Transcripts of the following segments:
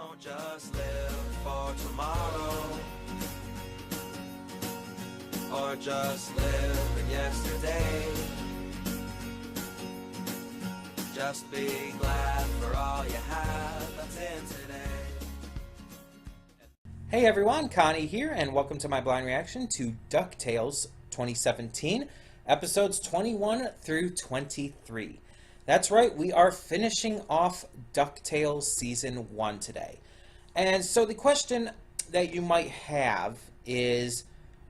Don't just live for tomorrow, or just live in yesterday. Just be glad for all you have that's in today. Hey everyone, Connie here, and welcome to my blind reaction to DuckTales 2017, episodes 21 through 23. That's right, we are finishing off DuckTales Season 1 today. And so the question that you might have is,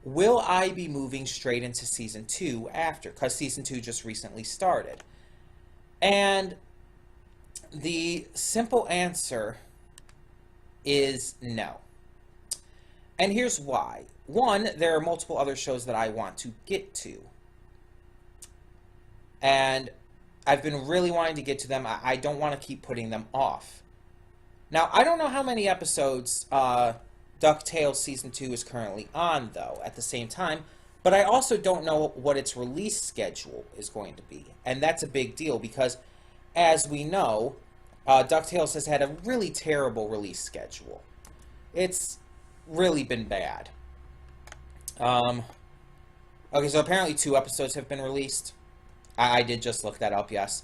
will I be moving straight into Season 2 after? Because Season 2 just recently started. And the simple answer is no. And here's why. One, there are multiple other shows that I want to get to. And I've been really wanting to get to them. I don't want to keep putting them off. Now, I don't know how many episodes DuckTales Season 2 is currently on, though, at the same time. But I also don't know what its release schedule is going to be. And that's a big deal because, as we know, DuckTales has had a really terrible release schedule. It's really been bad. Okay, so apparently 2 episodes have been released. I did just look that up, yes.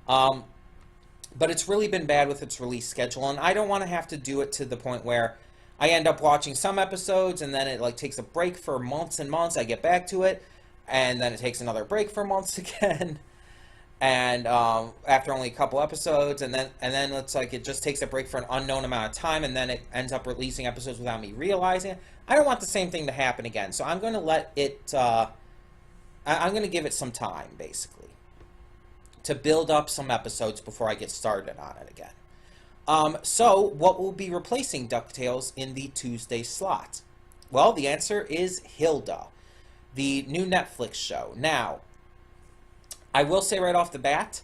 But it's really been bad with its release schedule, and I don't want to have to do it to the point where I end up watching some episodes, and then it takes a break for months and months. I get back to it, and then it takes another break for months again. And after only a couple episodes, and then it's like it just takes a break for an unknown amount of time, and then it ends up releasing episodes without me realizing it. I don't want the same thing to happen again, so I'm going to let it. I'm going to give it some time, basically, to build up some episodes before I get started on it again. So, what will be replacing DuckTales in the Tuesday slot? Well, the answer is Hilda, the new Netflix show. Now, I will say right off the bat,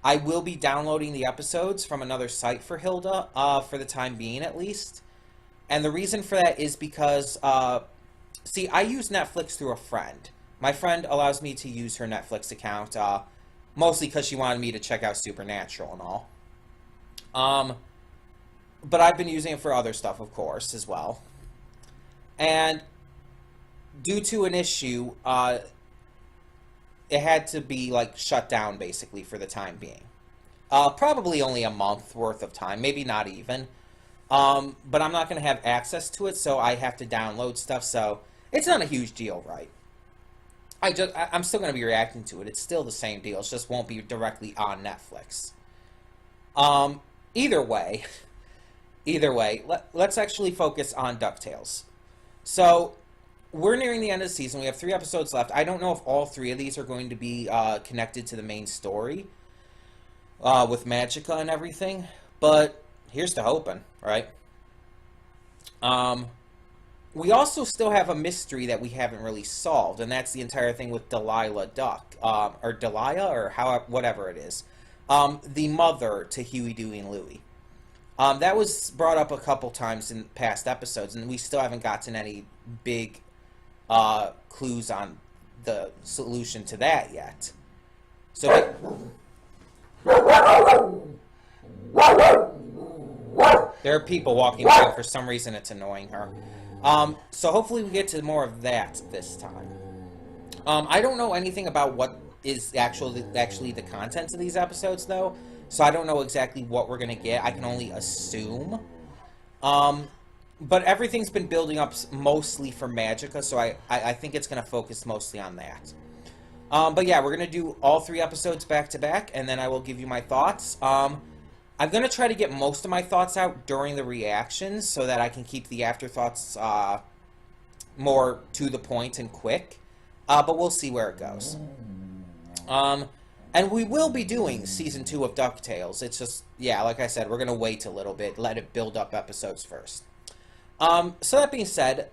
I will be downloading the episodes from another site for Hilda, for the time being at least. And the reason for that is because, see, I use Netflix through a friend. My friend allows me to use her Netflix account, mostly because she wanted me to check out Supernatural and all. But I've been using it for other stuff, of course, as well. And due to an issue, it had to be, shut down, basically, for the time being. Probably only a month worth of time, maybe not even. But I'm not going to have access to it, so I have to download stuff, so it's not a huge deal, right? I'm still going to be reacting to it. It's still the same deal. It just won't be directly on Netflix. Either way, let's actually focus on DuckTales. So, we're nearing the end of the season. We have 3 episodes left. I don't know if all 3 of these are going to be connected to the main story with Magica and everything, but here's to hoping, right? We also still have a mystery that we haven't really solved, and that's the entire thing with Delilah Duck, or Delia, or whatever it is. The mother to Huey, Dewey, and Louie. That was brought up a couple times in past episodes, and we still haven't gotten any big clues on the solution to that yet. So there are people walking by. For some reason, it's annoying her. So hopefully we get to more of that this time. I don't know anything about what is actually the contents of these episodes, though, so I don't know exactly what we're going to get. I can only assume. But everything's been building up mostly for Magica, so I think it's going to focus mostly on that. But yeah, we're going to do all 3 episodes back to back, and then I will give you my thoughts. I'm going to try to get most of my thoughts out during the reactions so that I can keep the afterthoughts more to the point and quick. But we'll see where it goes. And we will be doing Season 2 of DuckTales. It's just, yeah, like I said, we're going to wait a little bit, let it build up episodes first. So that being said,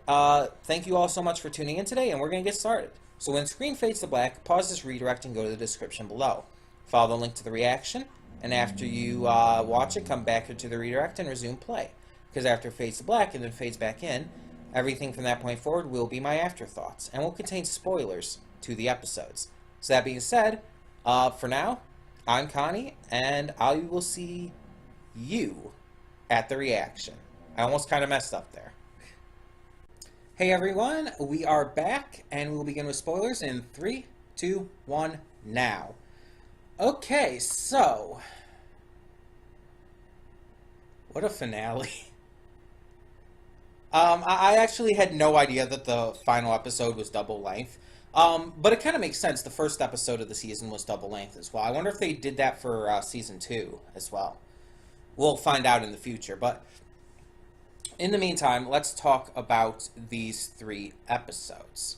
thank you all so much for tuning in today, and we're going to get started. So when the screen fades to black, pause this redirect and go to the description below. Follow the link to the reaction. And after you watch it, come back to the redirect and resume play. Because after it fades to black and then fades back in, everything from that point forward will be my afterthoughts, and will contain spoilers to the episodes. So that being said, for now, I'm Connie, and I will see you at the reaction. I almost kind of messed up there. Hey everyone, we are back, and we'll begin with spoilers in 3, 2, 1, now. Okay, so... what a finale. I actually had no idea that the final episode was double length. But it kind of makes sense. The first episode of the season was double length as well. I wonder if they did that for season 2 as well. We'll find out in the future. But in the meantime, let's talk about these 3 episodes.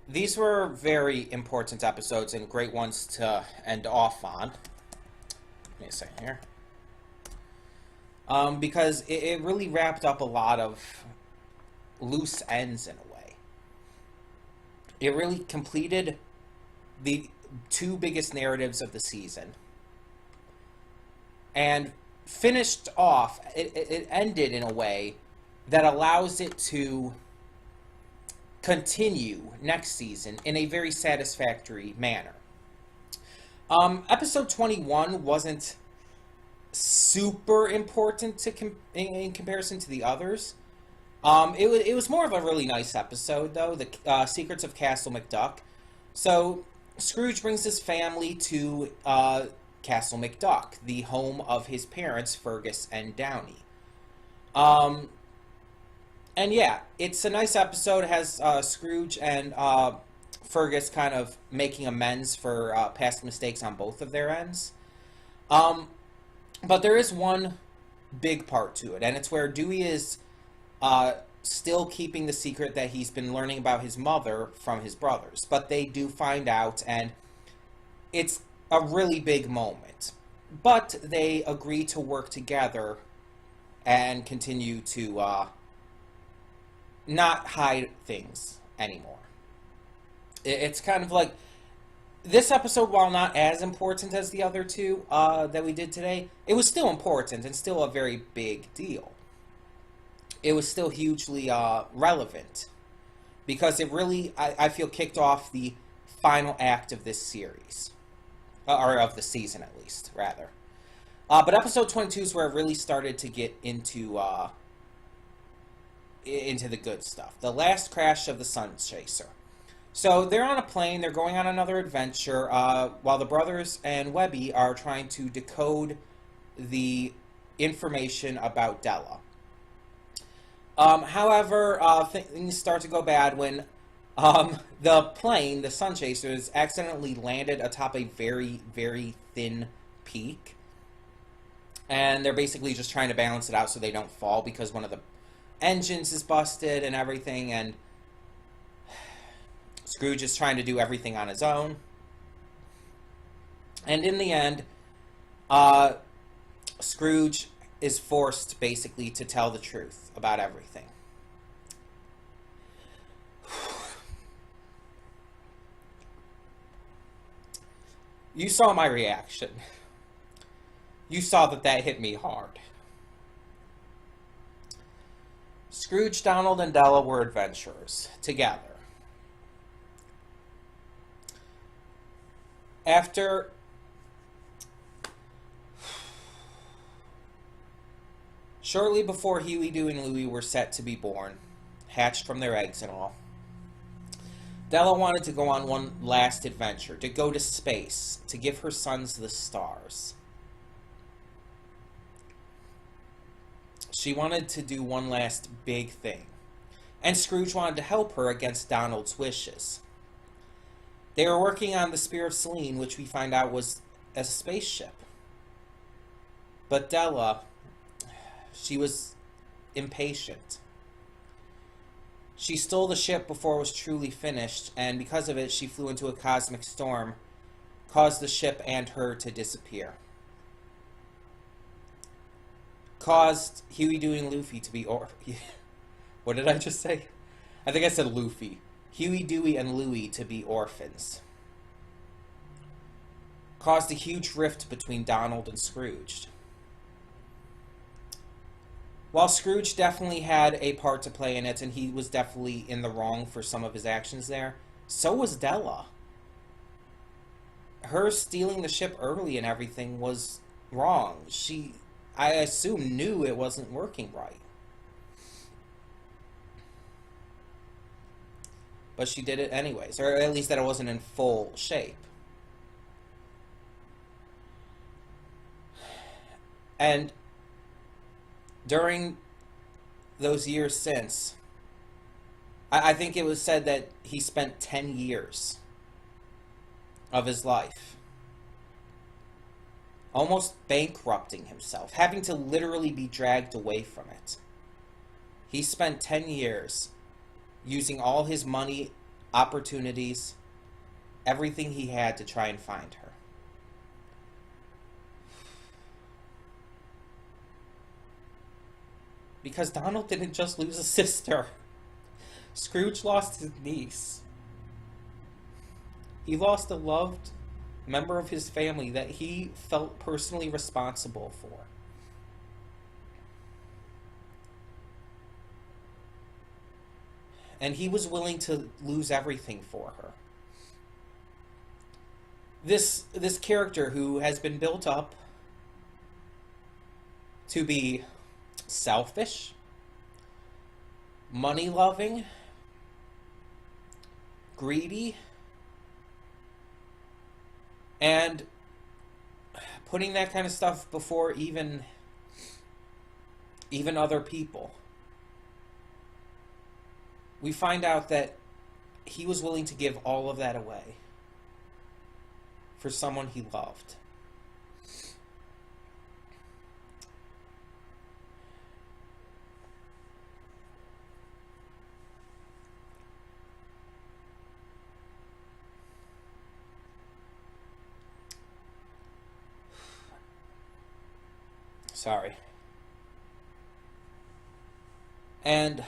These were very important episodes and great ones to end off on. Give me a second here. Because it really wrapped up a lot of loose ends in a way. It really completed the 2 biggest narratives of the season. And finished off, it ended in a way that allows it to continue next season in a very satisfactory manner. Episode 21 wasn't super important in comparison to the others. It was more of a really nice episode, though, the Secrets of Castle McDuck. So, Scrooge brings his family to Castle McDuck, the home of his parents, Fergus and Downey. And yeah, it's a nice episode. It has Scrooge and Fergus kind of making amends for past mistakes on both of their ends. But there is one big part to it, and it's where Dewey is still keeping the secret that he's been learning about his mother from his brothers. But they do find out, and it's a really big moment. But they agree to work together and continue to not hide things anymore. It's kind of like... this episode, while not as important as the other 2 that we did today, it was still important and still a very big deal. It was still hugely relevant. Because it really, I feel, kicked off the final act of this series. Or of the season, at least, rather. But episode 22 is where it really started to get into the good stuff. The last crash of the Sun Chaser. So they're on a plane, they're going on another adventure, while the brothers and Webby are trying to decode the information about Della. However, things start to go bad when the plane, the Sun Chasers, accidentally landed atop a very, very thin peak. And they're basically just trying to balance it out so they don't fall because one of the engines is busted and everything, and Scrooge is trying to do everything on his own. And in the end, Scrooge is forced, basically, to tell the truth about everything. You saw my reaction. You saw that hit me hard. Scrooge, Donald, and Della were adventurers, together. After shortly before Huey, Dewey, and Louie were set to be born, hatched from their eggs and all, Della wanted to go on one last adventure, to go to space, to give her sons the stars. She wanted to do one last big thing, and Scrooge wanted to help her against Donald's wishes. They were working on the Spear of Selene, which we find out was a spaceship. But Della, she was impatient. She stole the ship before it was truly finished, and because of it, she flew into a cosmic storm, caused the ship and her to disappear. Caused Huey, Dewey, and Luffy to be what did I just say? I think I said Luffy. Huey, Dewey, and Louie to be orphans. Caused a huge rift between Donald and Scrooge. While Scrooge definitely had a part to play in it, and he was definitely in the wrong for some of his actions there, so was Della. Her stealing the ship early and everything was wrong. She I assume, knew it wasn't working right. But she did it anyways, or at least that it wasn't in full shape. And during those years since, I think it was said that he spent 10 years of his life almost bankrupting himself, having to literally be dragged away from it. He spent 10 years using all his money, opportunities, everything he had to try and find her. Because Donald didn't just lose a sister. Scrooge lost his niece. He lost a loved member of his family that he felt personally responsible for. And he was willing to lose everything for her. This character who has been built up to be selfish, money-loving, greedy, and putting that kind of stuff before even other people. We find out that he was willing to give all of that away for someone he loved. Sorry. And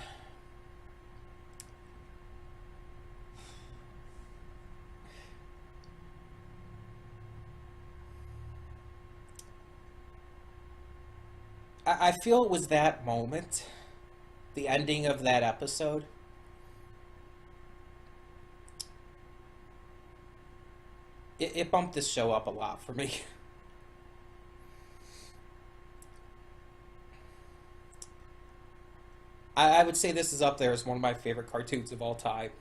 I feel it was that moment, the ending of that episode, it bumped this show up a lot for me. I would say this is up there as one of my favorite cartoons of all time.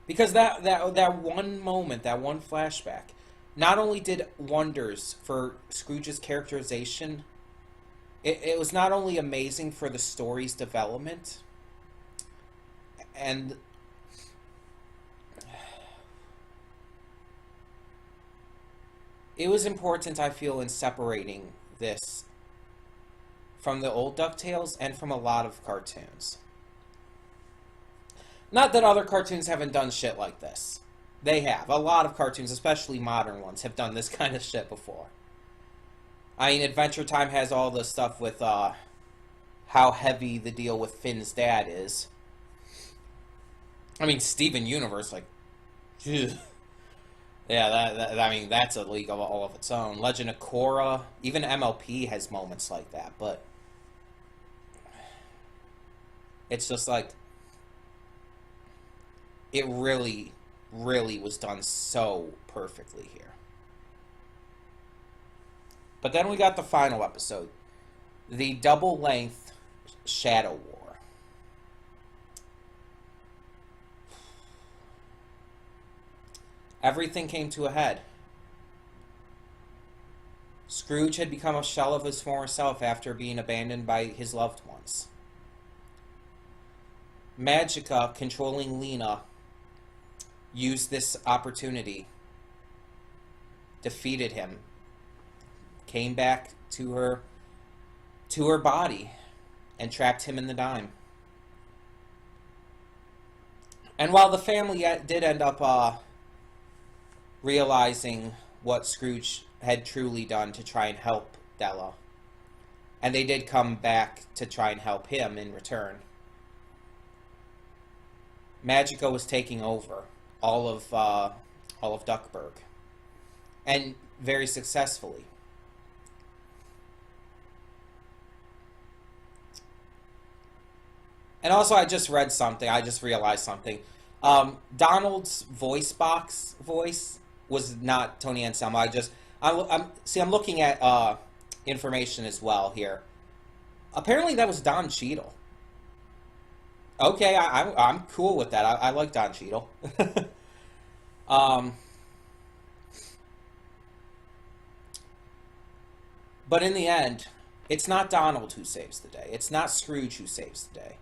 Because that one moment, that one flashback, not only did wonders for Scrooge's characterization, it was not only amazing for the story's development, and it was important, I feel, in separating this from the old DuckTales and from a lot of cartoons. Not that other cartoons haven't done shit like this. They have. A lot of cartoons, especially modern ones, have done this kind of shit before. I mean, Adventure Time has all the stuff with how heavy the deal with Finn's dad is. I mean, Steven Universe, like, ugh. Yeah, I mean, that's a league of all of its own. Legend of Korra, even MLP has moments like that, but it's just like, it really, really was done so perfectly here. But then we got the final episode, the double-length Shadow War. Everything came to a head. Scrooge had become a shell of his former self after being abandoned by his loved ones. Magica, controlling Lena, used this opportunity, defeated him, came back to her body, and trapped him in the dime. And while the family did end up realizing what Scrooge had truly done to try and help Della, and they did come back to try and help him in return, Magica was taking over all of Duckburg, and very successfully. And also, I just realized something. Donald's voice box voice was not Tony Anselmo. I'm looking at information as well here. Apparently that was Don Cheadle. Okay, I'm cool with that. I like Don Cheadle. um, but in the end, it's not Donald who saves the day. It's not Scrooge who saves the day.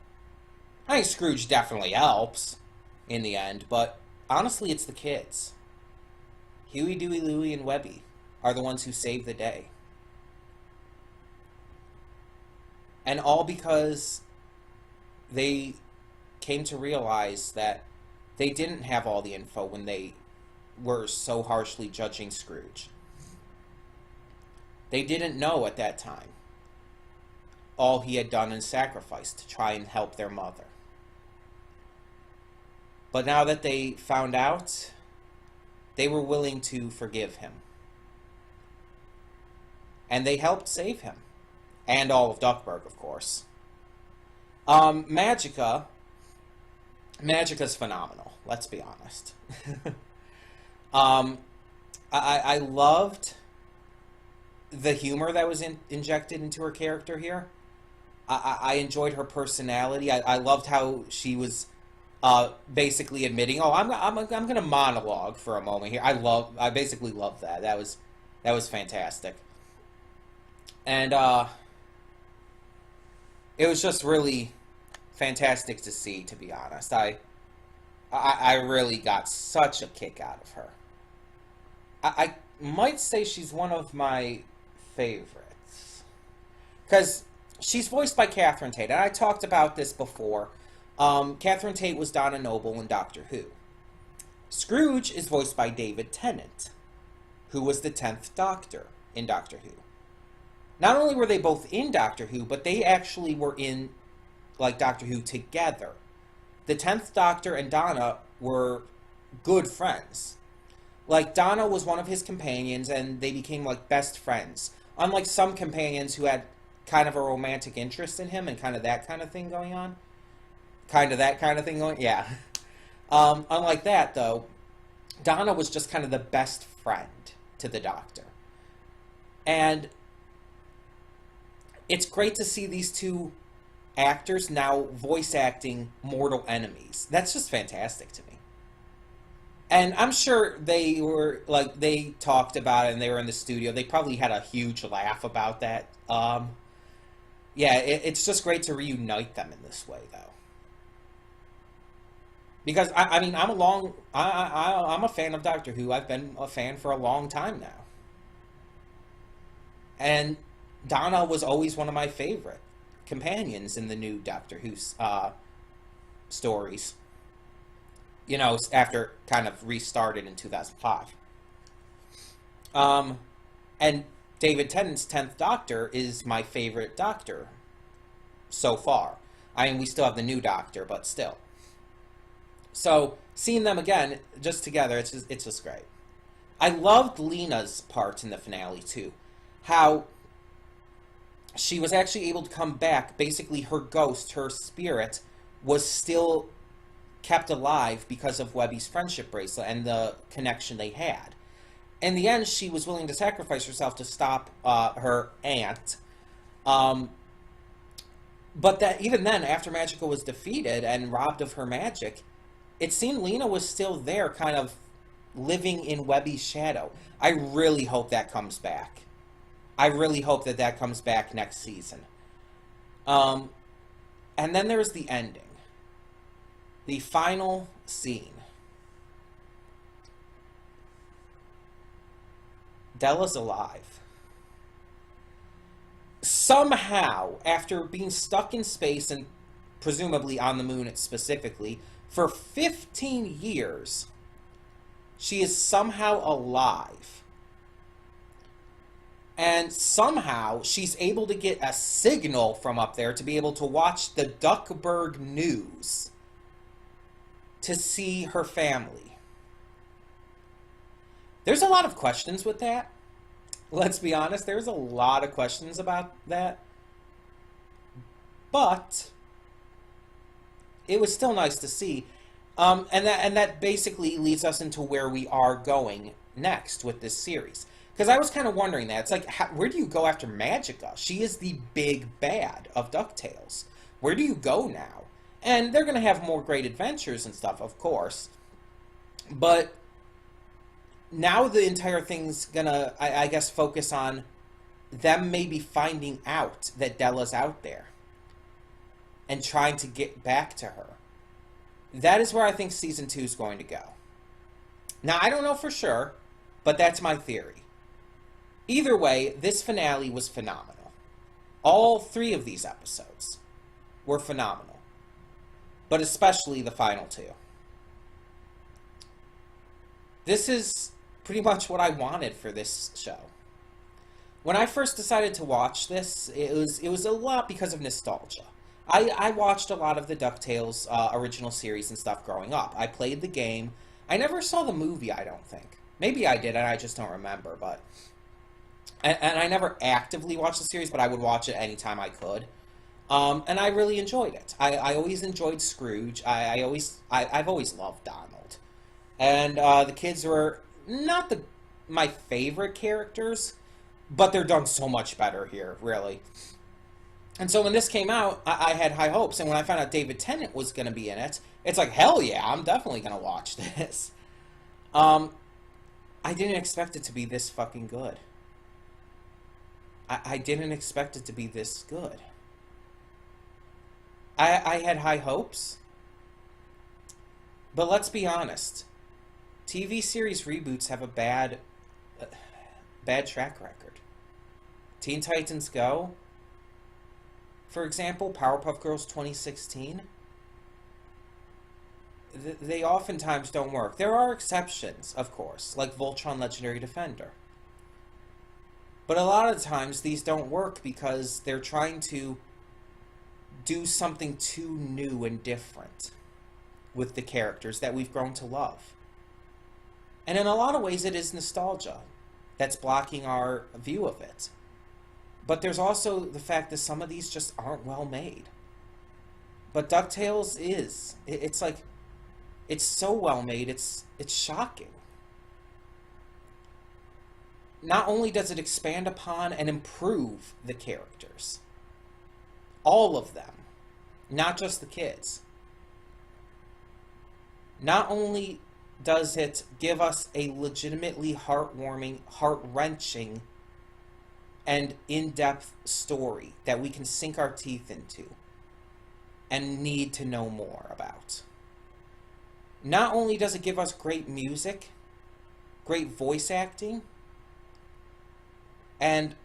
I think Scrooge definitely helps in the end, but honestly, it's the kids. Huey, Dewey, Louie, and Webby are the ones who save the day. And all because they came to realize that they didn't have all the info when they were so harshly judging Scrooge. They didn't know at that time all he had done and sacrificed to try and help their mother. But now that they found out, they were willing to forgive him. And they helped save him. And all of Duckburg, of course. Magica's phenomenal, let's be honest. I loved the humor that was injected into her character here. I enjoyed her personality. I loved how she was basically admitting, "Oh, I'm going to monologue for a moment here." I basically loved that. That was fantastic, and it was just really fantastic to see. To be honest, I really got such a kick out of her. I might say she's one of my favorites because she's voiced by Catherine Tate, and I talked about this before. Catherine Tate was Donna Noble in Doctor Who. Scrooge is voiced by David Tennant, who was the 10th Doctor in Doctor Who. Not only were they both in Doctor Who, but they actually were in, like, Doctor Who together. The 10th Doctor and Donna were good friends. Like, Donna was one of his companions, and they became, like, best friends. Unlike some companions who had kind of a romantic interest in him and kind of that kind of thing going on. Yeah. Unlike that, though, Donna was just kind of the best friend to the Doctor. And it's great to see these two actors now voice acting mortal enemies. That's just fantastic to me. And I'm sure they talked about it and they were in the studio. They probably had a huge laugh about that. It's just great to reunite them in this way, though. Because, I'm a fan of Doctor Who. I've been a fan for a long time now. And Donna was always one of my favorite companions in the new Doctor Who stories. You know, after kind of restarted in 2005. And David Tennant's 10th Doctor is my favorite Doctor so far. I mean, we still have the new Doctor, but still. So, seeing them again, just together, it's just great. I loved Lena's part in the finale, too. How she was actually able to come back. Basically, her ghost, her spirit, was still kept alive because of Webby's friendship bracelet and the connection they had. In the end, she was willing to sacrifice herself to stop her aunt. But that even then, after Magica was defeated and robbed of her magic, it seemed Lena was still there, kind of living in Webby's shadow. I really hope that comes back. I really hope that comes back next season. And then there's the ending. The final scene. Della's alive. Somehow, after being stuck in space and presumably on the moon specifically, for 15 years, she is somehow alive. And somehow, she's able to get a signal from up there to be able to watch the Duckburg news to see her family. There's a lot of questions with that. Let's be honest, there's a lot of questions about that. But it was still nice to see. And that basically leads us into where we are going next with this series. Because I was kind of wondering that. It's like, where do you go after Magica? She is the big bad of DuckTales. Where do you go now? And they're going to have more great adventures and stuff, of course. But now the entire thing's going to, I guess, focus on them maybe finding out that Della's out there and trying to get back to her. That is where I think Season 2 is going to go. Now, I don't know for sure, but that's my theory. Either way, this finale was phenomenal. All 3 of these episodes were phenomenal. But especially the final 2. This is pretty much what I wanted for this show. When I first decided to watch this, it was a lot because of nostalgia. I watched a lot of the DuckTales original series and stuff growing up. I played the game. I never saw the movie, I don't think. Maybe I did, and I just don't remember, but... And I never actively watched the series, but I would watch it anytime I could. And I really enjoyed it. I always enjoyed Scrooge. I've always loved Donald. And the kids were not my favorite characters, but they're done so much better here, really. And so when this came out, I had high hopes. And when I found out David Tennant was going to be in it, it's like, hell yeah, I'm definitely going to watch this. I didn't expect it to be this fucking good. I didn't expect it to be this good. I had high hopes. But let's be honest. TV series reboots have a bad track record. Teen Titans Go, for example, Powerpuff Girls 2016, they oftentimes don't work. There are exceptions, of course, like Voltron Legendary Defender. But a lot of times these don't work because they're trying to do something too new and different with the characters that we've grown to love. And in a lot of ways it is nostalgia that's blocking our view of it. But there's also the fact that some of these just aren't well made. But DuckTales is. It's like, it's so well made, it's shocking. Not only does it expand upon and improve the characters, all of them, not just the kids. Not only does it give us a legitimately heartwarming, heart-wrenching, and in-depth story that we can sink our teeth into and need to know more about. Not only does it give us great music, great voice acting, and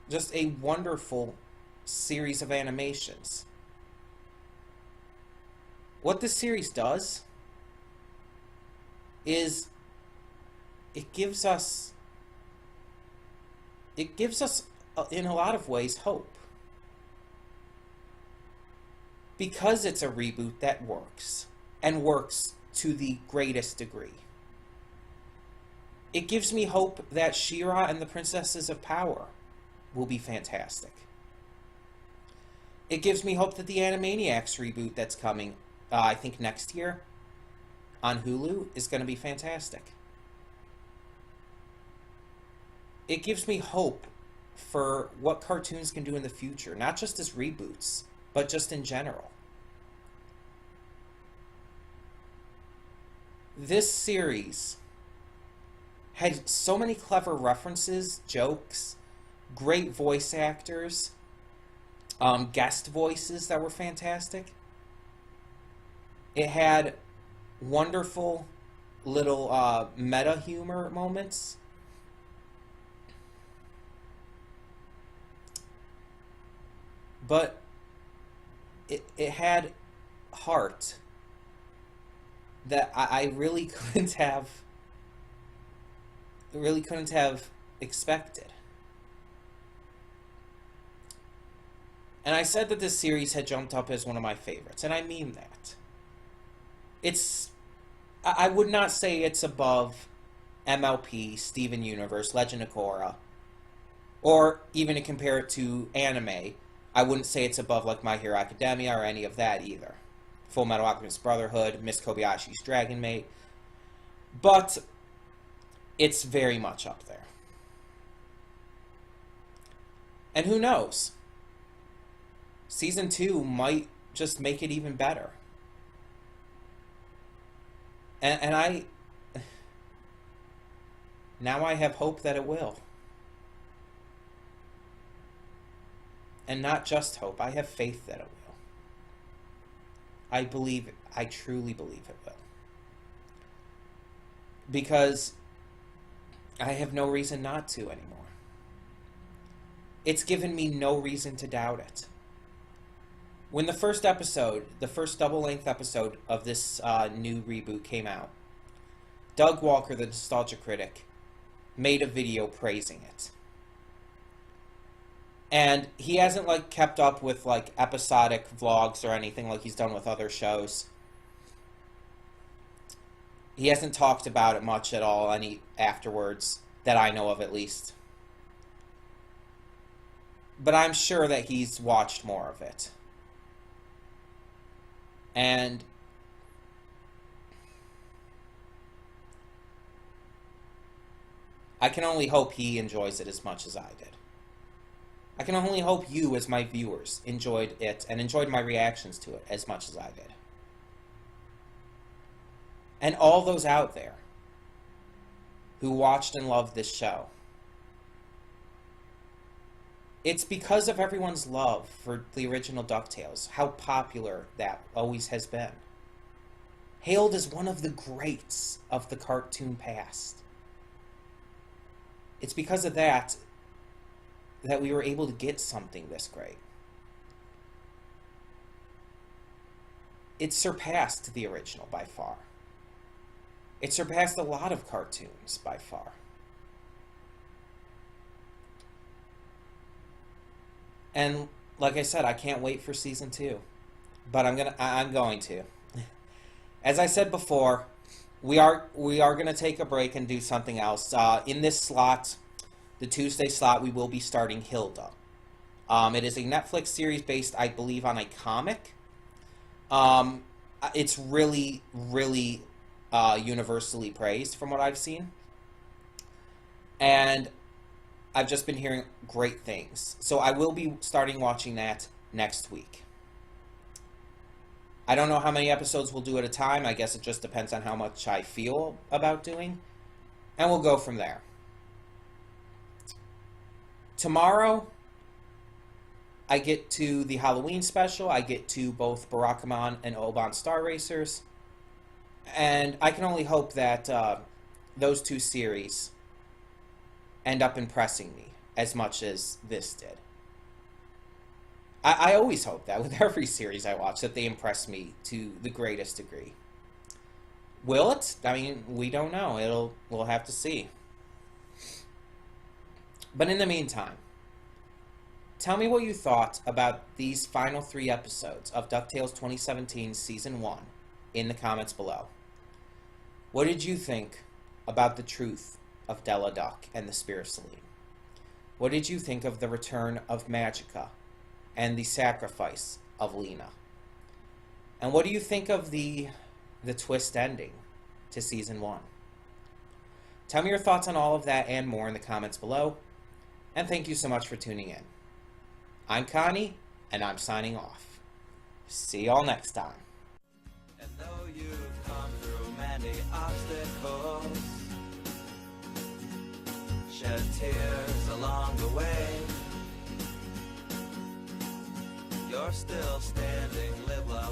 just a wonderful series of animations. What this series does is it gives us in a lot of ways hope. Because it's a reboot that works, and works to the greatest degree. It gives me hope that She-Ra and the Princesses of Power will be fantastic. It gives me hope that the Animaniacs reboot that's coming, I think next year, on Hulu, is going to be fantastic. It gives me hope for what cartoons can do in the future, not just as reboots, but just in general. This series had so many clever references, jokes, great voice actors, guest voices that were fantastic. It had wonderful little meta humor moments. But it had heart that I really couldn't have expected. And I said that this series had jumped up as one of my favorites, and I mean that. I would not say it's above MLP, Steven Universe, Legend of Korra, or even to compare it to anime, I wouldn't say it's above like My Hero Academia or any of that either. Full Metal Alchemist Brotherhood, Miss Kobayashi's Dragon Maid. But it's very much up there. And who knows? Season 2 might just make it even better. And now I have hope that it will. And not just hope, I have faith that it will. I believe it. I truly believe it will. Because I have no reason not to anymore. It's given me no reason to doubt it. When the first episode, the first double-length episode of this new reboot came out, Doug Walker, the Nostalgia Critic, made a video praising it. And he hasn't, like, kept up with, like, episodic vlogs or anything like he's done with other shows. He hasn't talked about it much at all any afterwards, that I know of at least. But I'm sure that he's watched more of it. And I can only hope he enjoys it as much as I did. I can only hope you, as my viewers, enjoyed it and enjoyed my reactions to it as much as I did. And all those out there who watched and loved this show. It's because of everyone's love for the original DuckTales, how popular that always has been. Hailed as one of the greats of the cartoon past. It's because of that we were able to get something this great. It surpassed the original by far. It surpassed a lot of cartoons by far. And like I said, I can't wait for season 2. But I'm going to. As I said before, we are going to take a break and do something else. In this slot, the Tuesday slot, we will be starting Hilda. It is a Netflix series based, I believe, on a comic. It's really, really universally praised from what I've seen. And I've just been hearing great things. So I will be starting watching that next week. I don't know how many episodes we'll do at a time. I guess it just depends on how much I feel about doing. And we'll go from there. Tomorrow, I get to the Halloween special. I get to both Barakamon and Oban Star Racers. And I can only hope that those two series end up impressing me as much as this did. I always hope that with every series I watch, that they impress me to the greatest degree. Will it? I mean, we don't know. We'll have to see. But in the meantime, tell me what you thought about these final 3 episodes of DuckTales 2017 Season 1 in the comments below. What did you think about the truth of Della Duck and the Spear of Selene? What did you think of the return of Magica and the sacrifice of Lena? And what do you think of the twist ending to Season 1? Tell me your thoughts on all of that and more in the comments below. And thank you so much for tuning in. I'm Connie, and I'm signing off. See y'all next time. And though you've come through many obstacles, shed tears along the way, you're still standing, live life.